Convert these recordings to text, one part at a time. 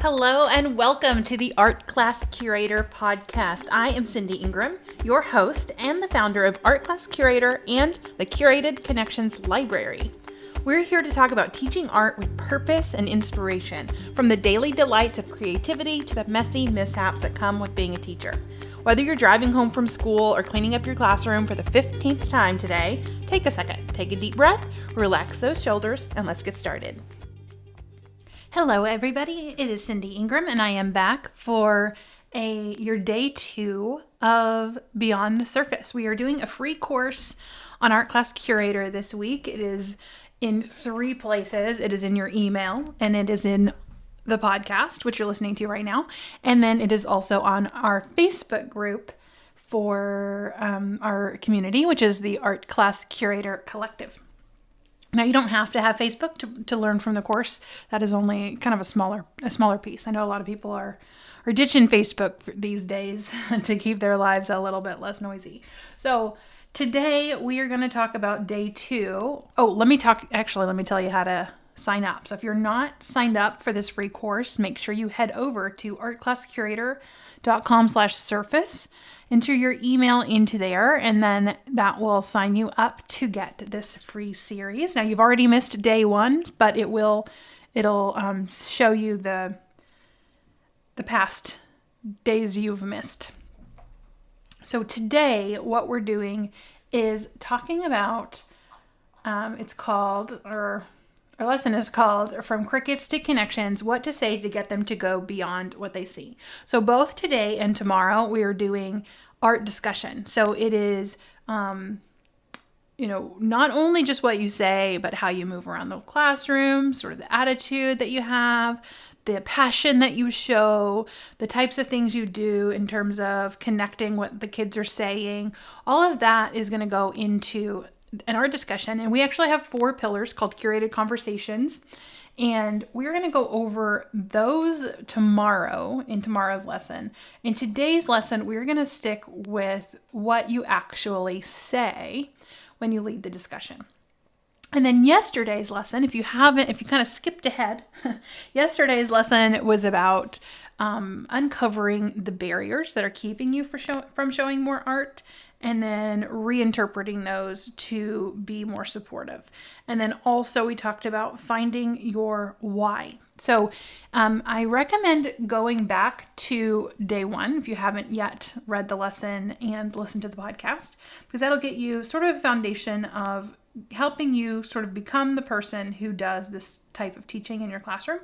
Hello and welcome to the Art Class Curator podcast. I am Cindy Ingram, your host and the founder of Art Class Curator and the Curated Connections Library. We're here to talk about teaching art with purpose and inspiration, from the daily delights of creativity to the messy mishaps that come with being a teacher. Whether you're driving home from school or cleaning up your classroom for the 15th time today, take a second, take a deep breath, relax those shoulders, and let's get started. Hello, everybody. It is Cindy Ingram, and I am back for your day 2 of Beyond the Surface. We are doing a free course on Art Class Curator this week. It is in 3 places. It is in your email, and it is in the podcast, which you're listening to right now, and then it is also on our Facebook group for our community, which is the Art Class Curator Collective. Now, you don't have to have Facebook to learn from the course. That is only kind of a smaller piece. I know a lot of people are ditching Facebook these days to keep their lives a little bit less noisy. So today we are going to talk about day 2. Oh, let me tell you how to sign up. So if you're not signed up for this free course, make sure you head over to artclasscurator.com/surface, enter your email into there, and then that will sign you up to get this free series. Now, you've already missed day 1, but it'll show you the past days you've missed. So today, what we're doing is talking about, our lesson is called From Crickets to Connections, What to Say to Get Them to Go Beyond What They See. So both today and tomorrow we are doing art discussion. So it is, not only just what you say, but how you move around the classroom, sort of the attitude that you have, the passion that you show, the types of things you do in terms of connecting what the kids are saying. All of that is going to go into an art discussion, and we actually have 4 pillars called curated conversations, and we're going to go over those tomorrow in tomorrow's lesson. In today's lesson, we're going to stick with what you actually say when you lead the discussion. And then yesterday's lesson, if you kind of skipped ahead, yesterday's lesson was about uncovering the barriers that are keeping you from showing more art, and then reinterpreting those to be more supportive. And then also we talked about finding your why. So I recommend going back to day 1 if you haven't yet read the lesson and listened to the podcast, because that'll get you sort of a foundation of helping you sort of become the person who does this type of teaching in your classroom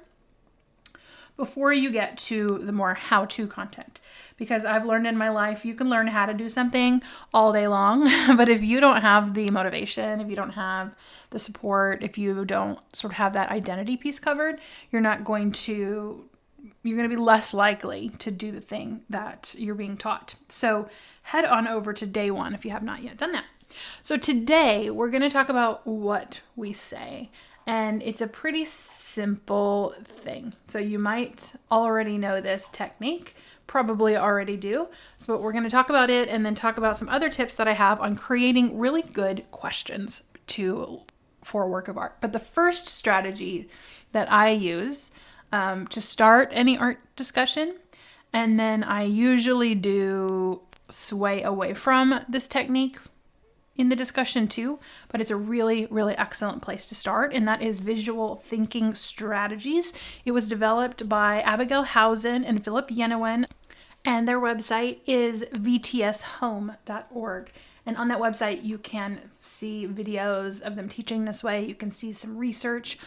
before you get to the more how-to content. Because I've learned in my life, you can learn how to do something all day long, but if you don't have the motivation, if you don't have the support, if you don't sort of have that identity piece covered, you're going to be less likely to do the thing that you're being taught. So head on over to day 1 if you have not yet done that. So today we're going to talk about what we say. And it's a pretty simple thing. So you might already know this technique, probably already do. So we're going to talk about it and then talk about some other tips that I have on creating really good questions for a work of art. But the first strategy that I use to start any art discussion, and then I usually do sway away from this technique in the discussion too, but it's a really, really excellent place to start, and that is visual thinking strategies. It was developed by Abigail Housen and Philip Yenawine, and their website is vtshome.org. And on that website, you can see videos of them teaching this way. You can see some research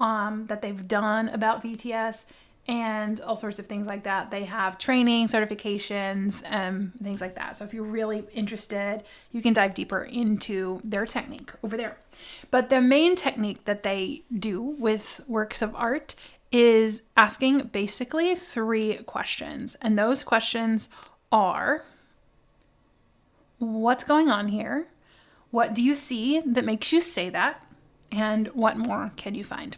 that they've done about VTS and all sorts of things like that. They have training, certifications, things like that. So if you're really interested, you can dive deeper into their technique over there. But the main technique that they do with works of art is asking basically 3 questions. And those questions are, what's going on here? What do you see that makes you say that? And what more can you find?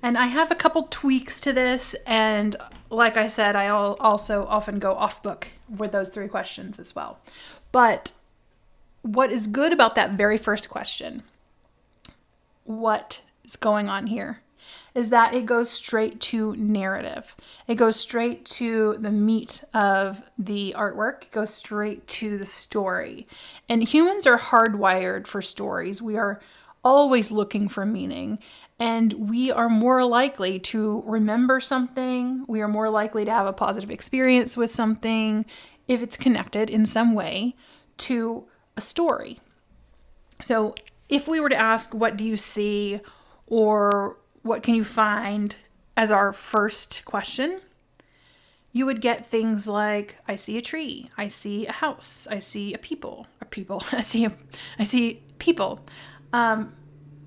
And I have a couple tweaks to this, and like I said, I also often go off book with those 3 questions as well. But what is good about that very first question, what is going on here, is that it goes straight to narrative. It goes straight to the meat of the artwork. It goes straight to the story. And humans are hardwired for stories. We are always looking for meaning. And we are more likely to remember something. We are more likely to have a positive experience with something if it's connected in some way to a story. So if we were to ask, what do you see, or what can you find as our first question, you would get things like, I see a tree, I see a house, I see a people, I see people.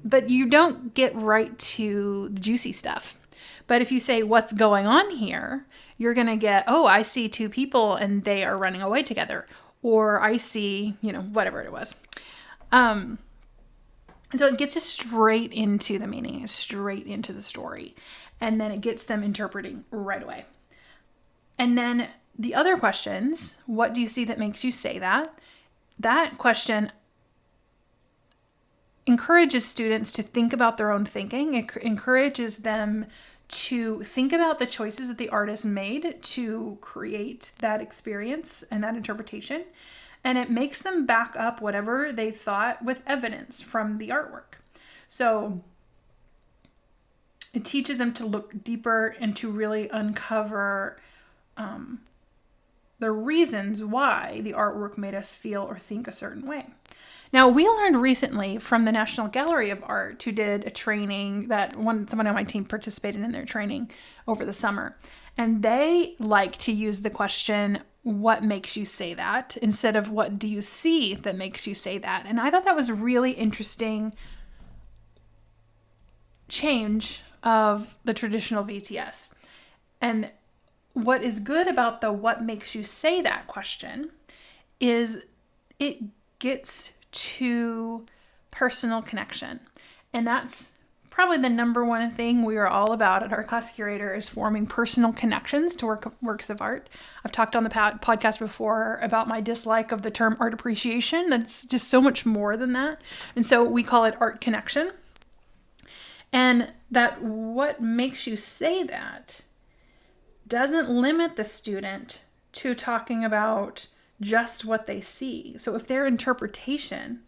But you don't get right to the juicy stuff. But if you say, what's going on here, you're going to get, oh, I see two people and they are running away together. Or I see, whatever it was. So it gets us straight into the meaning, straight into the story. And then it gets them interpreting right away. And then the other questions, what do you see that makes you say that? That question encourages students to think about their own thinking. It encourages them to think about the choices that the artist made to create that experience and that interpretation. And it makes them back up whatever they thought with evidence from the artwork. So it teaches them to look deeper and to really uncover the reasons why the artwork made us feel or think a certain way. Now, we learned recently from the National Gallery of Art, who did a training that someone on my team participated in their training over the summer. And they like to use the question, what makes you say that, instead of what do you see that makes you say that. And I thought that was a really interesting change of the traditional VTS. And what is good about the what makes you say that question is it gets to personal connection. And that's probably the number one thing we are all about at Art Class Curator, is forming personal connections to works of art. I've talked on the podcast before about my dislike of the term art appreciation. That's just so much more than that. And so we call it art connection. And that what makes you say that doesn't limit the student to talking about just what they see. So if their interpretation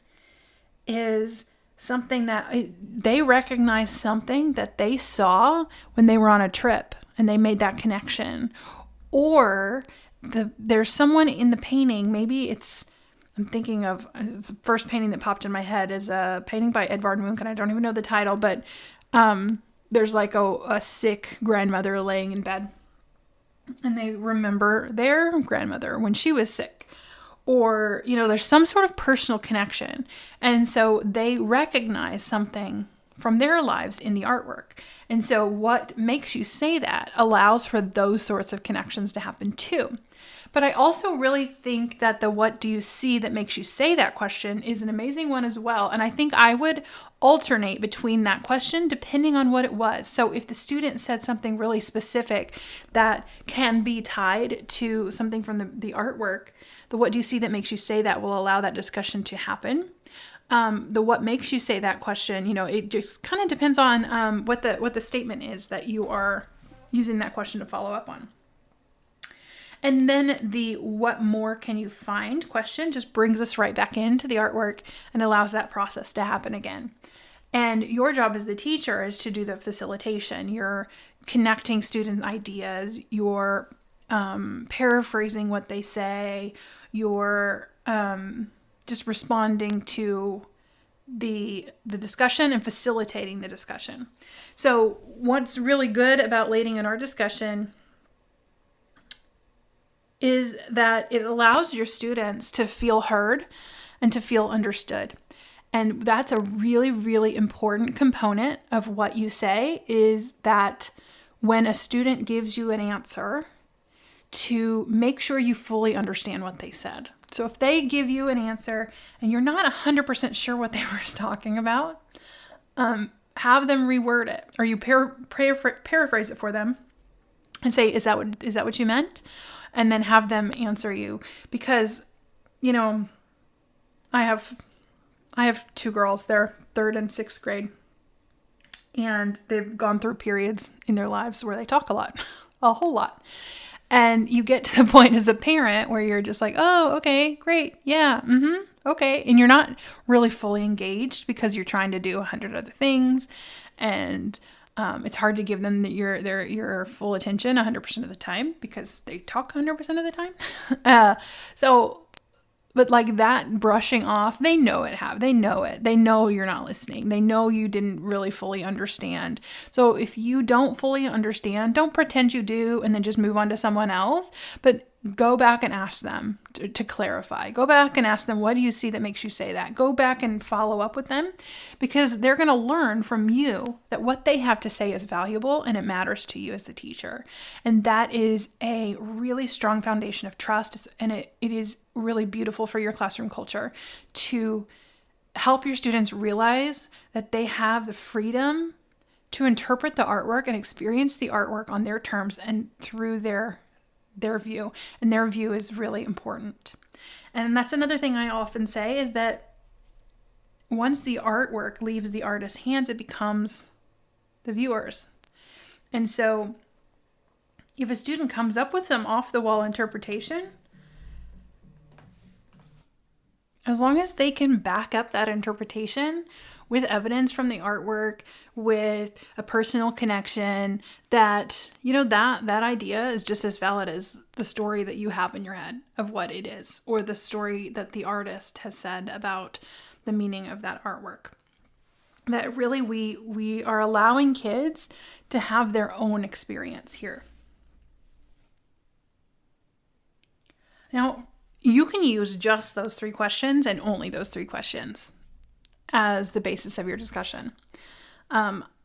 is something that they recognize, something that they saw when they were on a trip and they made that connection, or there's someone in the painting, maybe I'm thinking of the first painting that popped in my head is a painting by Edvard Munch, and I don't even know the title, but there's like a sick grandmother laying in bed, and they remember their grandmother when she was sick. Or, there's some sort of personal connection. And so they recognize something from their lives in the artwork. And so what makes you say that allows for those sorts of connections to happen too. But I also really think that the what do you see that makes you say that question is an amazing one as well. And I think I would alternate between that question depending on what it was. So if the student said something really specific that can be tied to something from the artwork, the what do you see that makes you say that will allow that discussion to happen. The what makes you say that question, it just kind of depends on what the statement is that you are using that question to follow up on. And then the what more can you find question just brings us right back into the artwork and allows that process to happen again. And your job as the teacher is to do the facilitation. You're connecting student ideas. You're paraphrasing what they say. You're just responding to the discussion and facilitating the discussion. So what's really good about leading an art discussion is that it allows your students to feel heard and to feel understood. And that's a really, really important component of what you say, is that when a student gives you an answer, to make sure you fully understand what they said. So if they give you an answer and you're not 100% sure what they were talking about, have them reword it, or you paraphrase it for them and say, is that what you meant? And then have them answer you. Because, I have two girls, they're 3rd and 6th grade. and they've gone through periods in their lives where they talk a lot, a whole lot. And you get to the point as a parent where you're just like, oh, okay, great. Yeah. Okay. And you're not really fully engaged because you're trying to do 100 other things. And it's hard to give them your full attention 100% of the time because they talk 100% of the time. But like that brushing off, they know it. They know it. They know you're not listening. They know you didn't really fully understand. So if you don't fully understand, don't pretend you do and then just move on to someone else. But go back and ask them to clarify. Go back and ask them, what do you see that makes you say that? Go back and follow up with them because they're going to learn from you that what they have to say is valuable and it matters to you as the teacher. And that is a really strong foundation of trust. And it is really beautiful for your classroom culture to help your students realize that they have the freedom to interpret the artwork and experience the artwork on their terms and through their view. And their view is really important. And that's another thing I often say is that once the artwork leaves the artist's hands, it becomes the viewer's. And so if a student comes up with some off-the-wall interpretation, as long as they can back up that interpretation with evidence from the artwork, with a personal connection, that, that idea is just as valid as the story that you have in your head of what it is, or the story that the artist has said about the meaning of that artwork. That really we are allowing kids to have their own experience here. Now, you can use just those 3 questions and only those 3 questions as the basis of your discussion.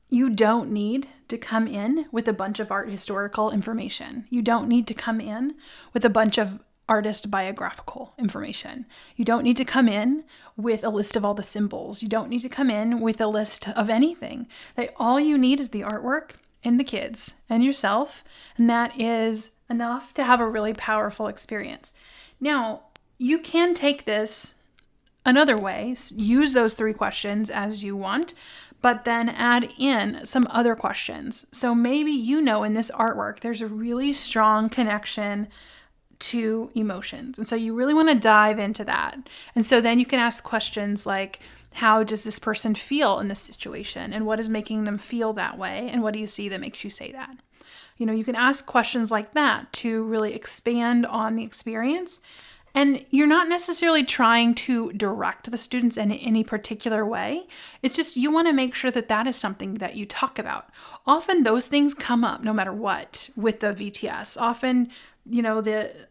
You don't need to come in with a bunch of art historical information. You don't need to come in with a bunch of artist biographical information. You don't need to come in with a list of all the symbols. You don't need to come in with a list of anything. All you need is the artwork and the kids and yourself, and that is enough to have a really powerful experience. Now, you can take this another way, use those 3 questions as you want, but then add in some other questions. So maybe in this artwork, there's a really strong connection to emotions. And so you really want to dive into that. And so then you can ask questions like, how does this person feel in this situation? And what is making them feel that way? And what do you see that makes you say that? You can ask questions like that to really expand on the experience. And you're not necessarily trying to direct the students in any particular way. It's just you want to make sure that that is something that you talk about. Often those things come up no matter what with the VTS. Often,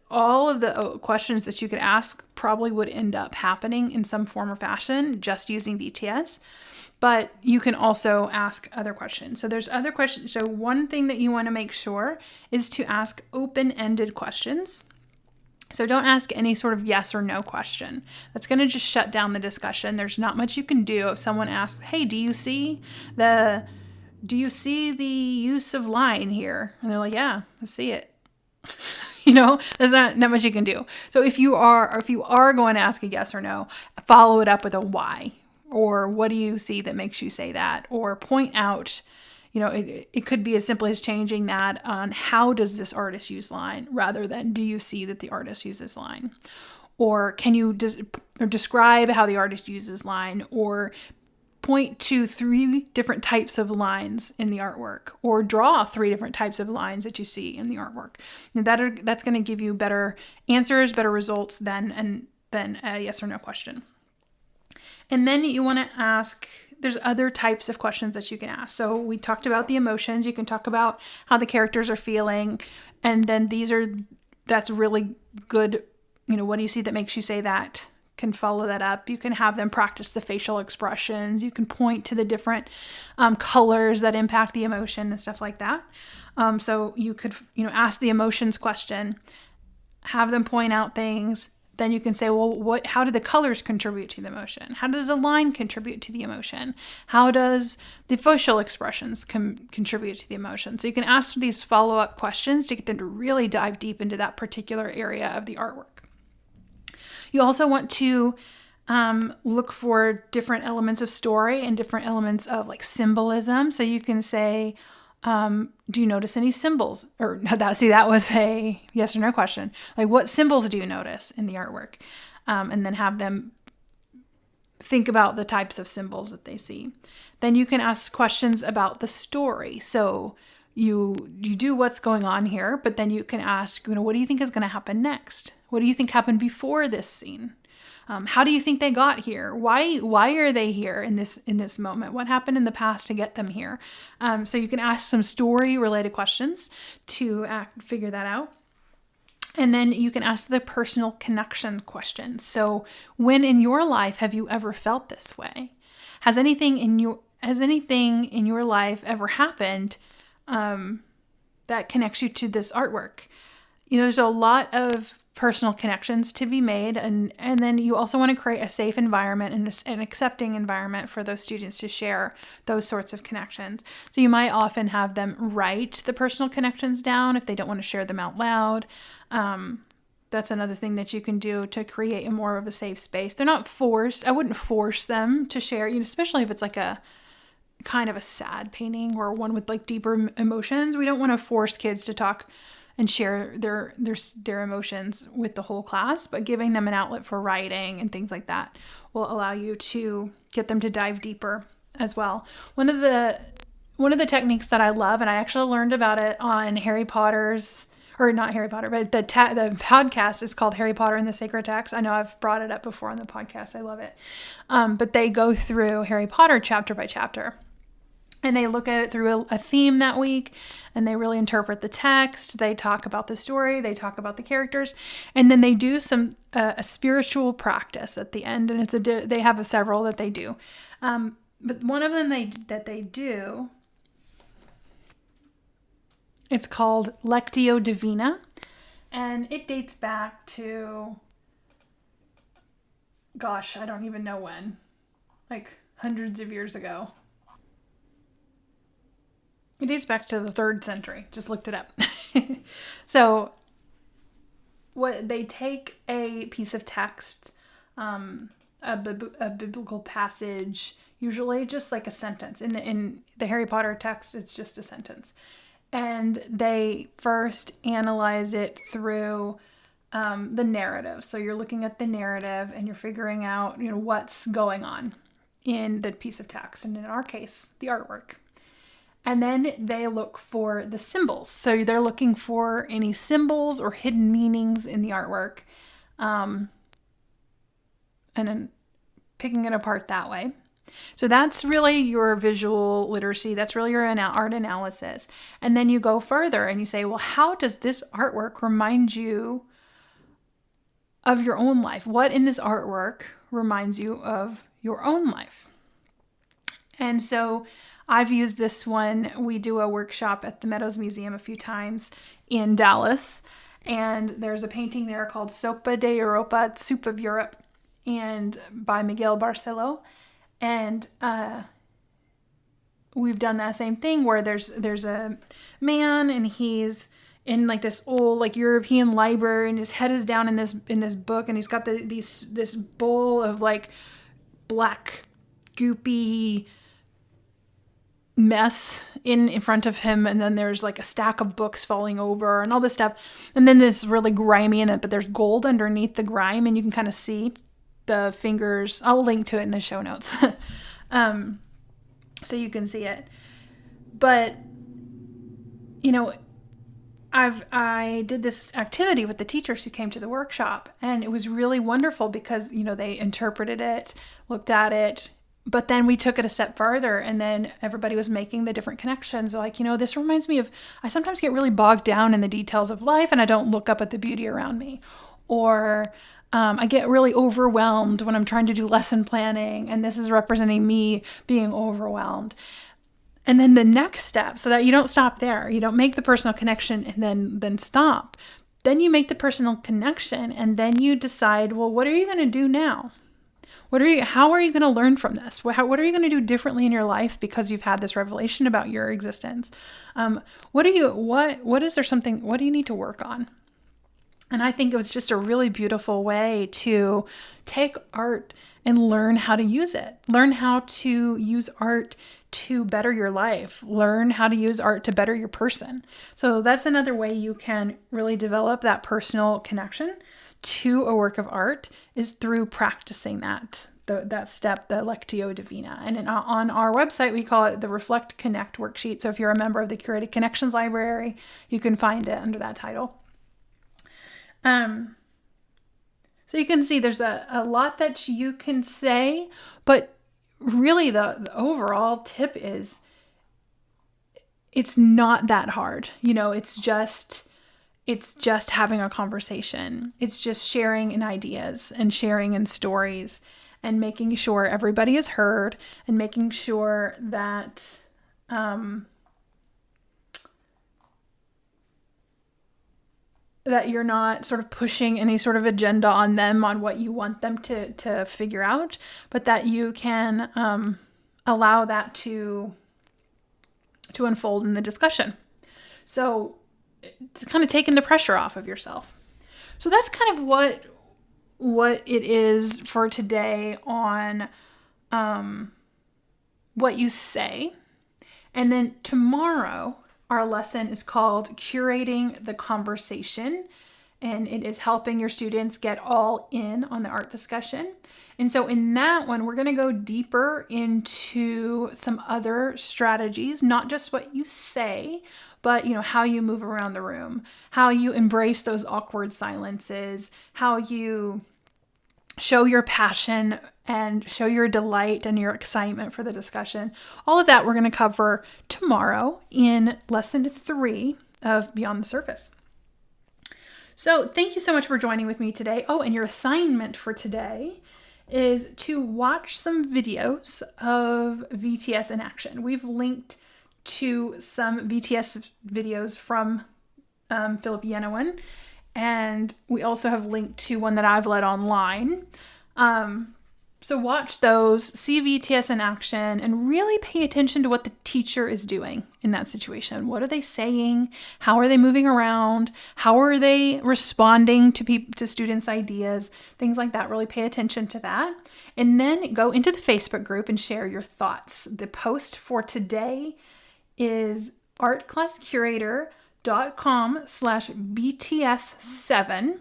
all of the questions that you could ask probably would end up happening in some form or fashion just using VTS. But you can also ask other questions. So there's other questions. So one thing that you want to make sure is to ask open-ended questions. So don't ask any sort of yes or no question. That's going to just shut down the discussion. There's not much you can do if someone asks, hey, do you see the use of line here? And they're like, yeah, I see it. There's not much you can do. So if you are going to ask a yes or no, follow it up with a why, or what do you see that makes you say that, or point out, it could be as simple as changing that on how does this artist use line rather than do you see that the artist uses line, or can you describe how the artist uses line, or point to 3 different types of lines in the artwork, or draw 3 different types of lines that you see in the artwork. And that's going to give you better answers, better results than a yes or no question. And then you want to ask, there's other types of questions that you can ask. So we talked about the emotions. You can talk about how the characters are feeling. And then that's really good. What do you see that makes you say that? Can follow that up. You can have them practice the facial expressions. You can point to the different colors that impact the emotion and stuff like that. So you could, ask the emotions question, have them point out things. Then you can say, well, how do the colors contribute to the emotion? How does a line contribute to the emotion? How does the facial expressions contribute to the emotion? So you can ask these follow-up questions to get them to really dive deep into that particular area of the artwork. You also want to Look for different elements of story and different elements of like symbolism. So you can say, do you notice any symbols? Or that was a yes or no question. Like, what symbols do you notice in the artwork? And then have them think about the types of symbols that they see. Then you can ask questions about the story. So you do what's going on here, but then you can ask, what do you think is going to happen next? What do you think happened before this scene? How do you think they got here? Why are they here in this moment? What happened in the past to get them here? So you can ask some story related questions to figure that out. And then you can ask the personal connection question. So when in your life have you ever felt this way? Has anything in your life ever happened that connects you to this artwork? There's a lot of personal connections to be made, and then you also want to create a safe environment and an accepting environment for those students to share those sorts of connections. So you might often have them write the personal connections down if they don't want to share them out loud. That's another thing that you can do to create more of a safe space. They're not forced. I wouldn't force them to share, especially if it's like a kind of a sad painting or one with like deeper emotions. We don't want to force kids to talk and share their emotions with the whole class, but giving them an outlet for writing and things like that will allow you to get them to dive deeper as well. One of the techniques that I love, and I actually learned about it on Harry Potter's, or not Harry Potter, but the podcast is called Harry Potter and the Sacred Text. I know I've brought it up before on the podcast. I love it. But they go through Harry Potter chapter by chapter. And they look at it through a theme that week, and they really interpret the text. They talk about the story, they talk about the characters, and then they do a spiritual practice at the end. And they have several that they do, but one of them that they do, it's called Lectio Divina, and it dates back to, gosh, I don't even know when, like hundreds of years ago. It dates back to the 3rd century. Just looked it up. So what they take a piece of text, a biblical passage, usually just like a sentence. In the Harry Potter text, it's just a sentence. And they first analyze it through the narrative. So you're looking at the narrative and you're figuring out, what's going on in the piece of text. And in our case, the artwork. And then they look for the symbols. So they're looking for any symbols or hidden meanings in the artwork. And then picking it apart that way. So that's really your visual literacy. That's really your art analysis. And then you go further and you say, well, how does this artwork remind you of your own life? What in this artwork reminds you of your own life? And so I've used this one. We do a workshop at the Meadows Museum a few times in Dallas, and there's a painting there called Sopa de Europa, Soup of Europe, and by Miguel Barcelo. And we've done that same thing where there's a man and he's in like this old like European library, and his head is down in this book, and he's got this bowl of like black goopy mess in front of him, and then there's like a stack of books falling over and all this stuff, and then this really grimy in it, but there's gold underneath the grime, and you can kind of see the fingers. I'll link to it in the show notes so you can see it. But I did this activity with the teachers who came to the workshop, and it was really wonderful because they interpreted it, looked at it. But then we took it a step farther, and then everybody was making the different connections. Like, this reminds me of, I sometimes get really bogged down in the details of life and I don't look up at the beauty around me. Or I get really overwhelmed when I'm trying to do lesson planning, and this is representing me being overwhelmed. And then the next step, so that you don't stop there, you don't make the personal connection and then stop. Then you make the personal connection, and then you decide, well, what are you going to do now? How are you going to learn from this? What are you going to do differently in your life because you've had this revelation about your existence? What do you need to work on? And I think it was just a really beautiful way to take art and learn how to use it. Learn how to use art to better your life. Learn how to use art to better your person. So that's another way you can really develop that personal connection to a work of art, is through practicing that step, the Lectio Divina. And on our website, we call it the Reflect Connect worksheet. So if you're a member of the Curated Connections Library, you can find it under that title. So you can see there's a lot that you can say, but really the overall tip is it's not that hard. It's just having a conversation. It's just sharing in ideas and sharing in stories and making sure everybody is heard and making sure that that you're not sort of pushing any sort of agenda on them on what you want them to figure out, but that you can allow that to unfold in the discussion. So it's kind of taking the pressure off of yourself. So that's kind of what it is for today on what you say. And then tomorrow, our lesson is called Curating the Conversation, and it is helping your students get all in on the art discussion. And so in that one, we're going to go deeper into some other strategies, not just what you say, but how you move around the room, how you embrace those awkward silences, how you show your passion and show your delight and your excitement for the discussion. All of that we're going to cover tomorrow in lesson 3 of Beyond the Surface. So thank you so much for joining with me today. Oh, and your assignment for today is to watch some videos of VTS in action. We've linked to some VTS videos from Philip Yenawine, and we also have linked to one that I've led online. So watch those, see VTS in action, and really pay attention to what the teacher is doing in that situation. What are they saying? How are they moving around? How are they responding to students' ideas? Things like that. Really pay attention to that. And then go into the Facebook group and share your thoughts. The post for today is artclasscurator.com/BTS7.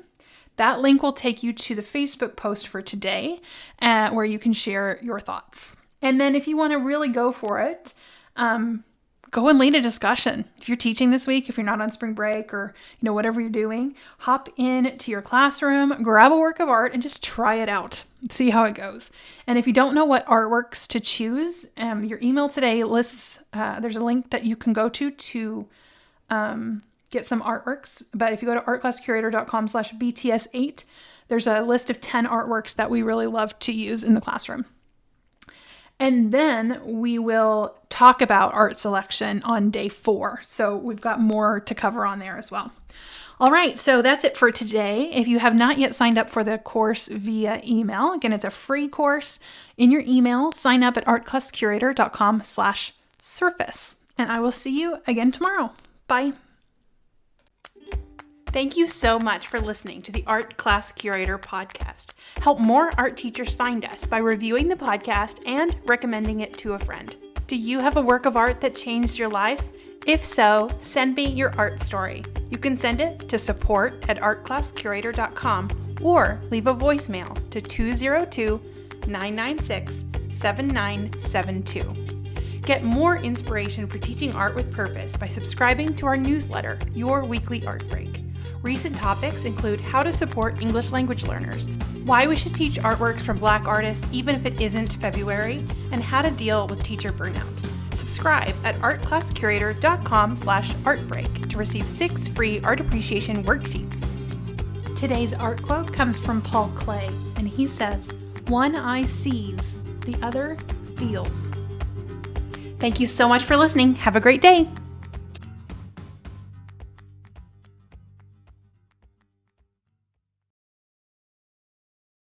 That link will take you to the Facebook post for today, where you can share your thoughts. And then if you want to really go for it, go and lead a discussion. If you're teaching this week, if you're not on spring break or whatever you're doing, hop into your classroom, grab a work of art, and just try it out. See how it goes. And if you don't know what artworks to choose, your email today lists, there's a link that you can go to get some artworks. But if you go to artclasscurator.com/BTS8, there's a list of 10 artworks that we really love to use in the classroom. And then we will talk about art selection on day 4. So we've got more to cover on there as well. All right, so that's it for today. If you have not yet signed up for the course via email, again, it's a free course in your email. Sign up at artclasscurator.com/surface. And I will see you again tomorrow. Bye. Thank you so much for listening to the Art Class Curator podcast. Help more art teachers find us by reviewing the podcast and recommending it to a friend. Do you have a work of art that changed your life? If so, send me your art story. You can send it to support@artclasscurator.com or leave a voicemail to 202-996-7972. Get more inspiration for teaching art with purpose by subscribing to our newsletter, Your Weekly Art Break. Recent topics include how to support English language learners, why we should teach artworks from Black artists even if it isn't February, and how to deal with teacher burnout. Subscribe at artclasscurator.com/artbreak to receive 6 free art appreciation worksheets. Today's art quote comes from Paul Klee, and he says, "One eye sees, the other feels." Thank you so much for listening. Have a great day.